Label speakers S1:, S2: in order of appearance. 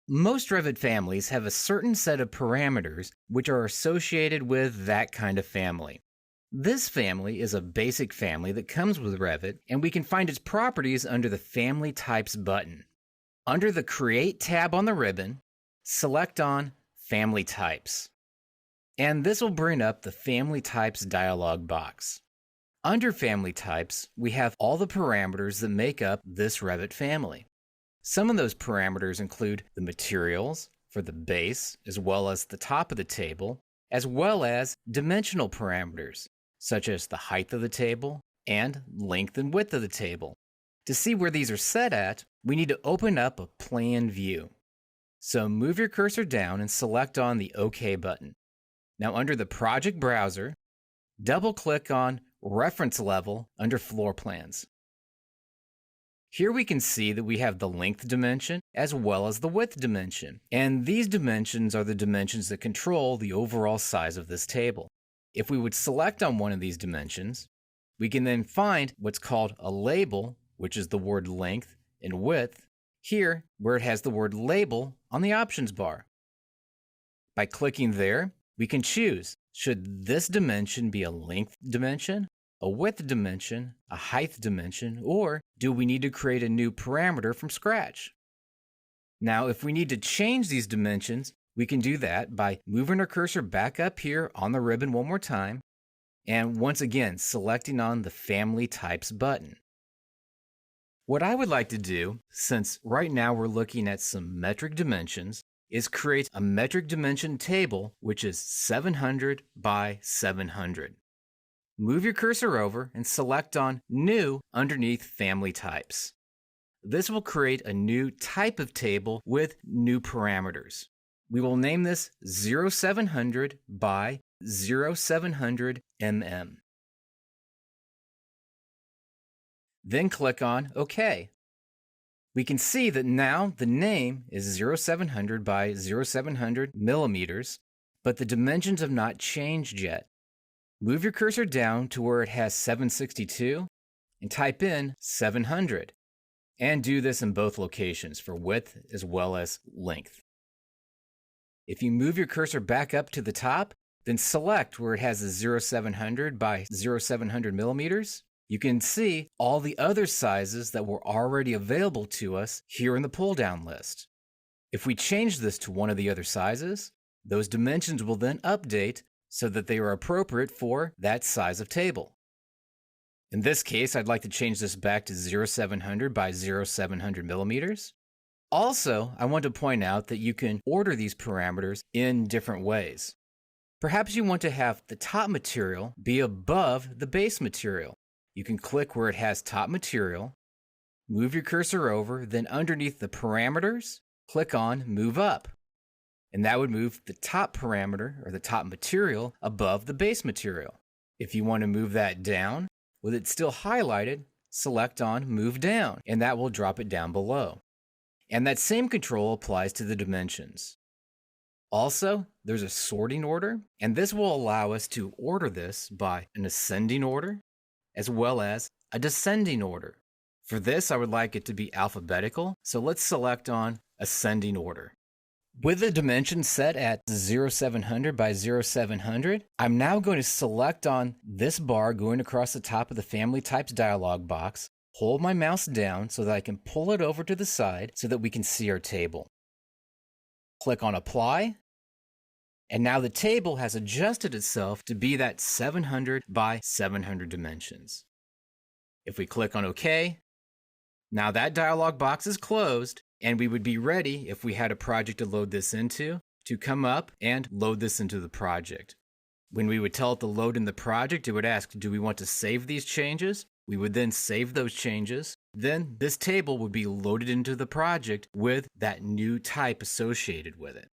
S1: Most Revit families have a certain set of parameters which are associated with that kind of family. This family is a basic family that comes with Revit, and we can find its properties under the Family Types button. Under the Create tab on the ribbon, select on Family Types. And this will bring up the Family Types dialog box. Under Family Types, we have all the parameters that make up this Revit family. Some of those parameters include the materials for the base as well as the top of the table, as well as dimensional parameters, such as the height of the table and length and width of the table. To see where these are set at, we need to open up a plan view. So move your cursor down and select on the OK button. Now under the project browser, double-click on Reference Level under Floor Plans. Here we can see that we have the length dimension as well as the width dimension, and these dimensions are the dimensions that control the overall size of this table. If we would select on one of these dimensions, we can then find what's called a label, which is the word length and width, here where it has the word label on the options bar. By clicking there, we can choose, should this dimension be a length dimension, a width dimension, a height dimension, or do we need to create a new parameter from scratch? Now, if we need to change these dimensions, we can do that by moving our cursor back up here on the ribbon one more time, and once again, selecting on the Family Types button. What I would like to do, since right now we're looking at some metric dimensions, is create a metric dimension table which is 700 by 700. Move your cursor over and select on New underneath Family Types. This will create a new type of table with new parameters. We will name this 0700 by 0700 mm. Then click on OK. We can see that now the name is 0700 by 0700 millimeters, but the dimensions have not changed yet. Move your cursor down to where it has 762 and type in 700. And do this in both locations for width as well as length. If you move your cursor back up to the top, then select where it has a 0700 by 0700 millimeters. You can see all the other sizes that were already available to us here in the pull-down list. If we change this to one of the other sizes, those dimensions will then update so that they are appropriate for that size of table. In this case, I'd like to change this back to 0700 by 0700 millimeters. Also, I want to point out that you can order these parameters in different ways. Perhaps you want to have the top material be above the base material. You can click where it has top material, move your cursor over, then underneath the parameters, click on Move Up. And that would move the top parameter or the top material above the base material. If you want to move that down, with it still highlighted, select on Move Down, and that will drop it down below. And that same control applies to the dimensions. Also, there's a sorting order, and this will allow us to order this by an ascending order as well as a descending order. For this, I would like it to be alphabetical, so let's select on ascending order. With the dimension set at 0700 by 0700, I'm now going to select on this bar going across the top of the Family Types dialog box, hold my mouse down so that I can pull it over to the side so that we can see our table. Click on Apply, and now the table has adjusted itself to be that 700 by 700 dimensions. If we click on OK, now that dialog box is closed, and we would be ready, if we had a project to load this into, to come up and load this into the project. When we would tell it to load in the project, it would ask, do we want to save these changes? We would then save those changes. Then this table would be loaded into the project with that new type associated with it.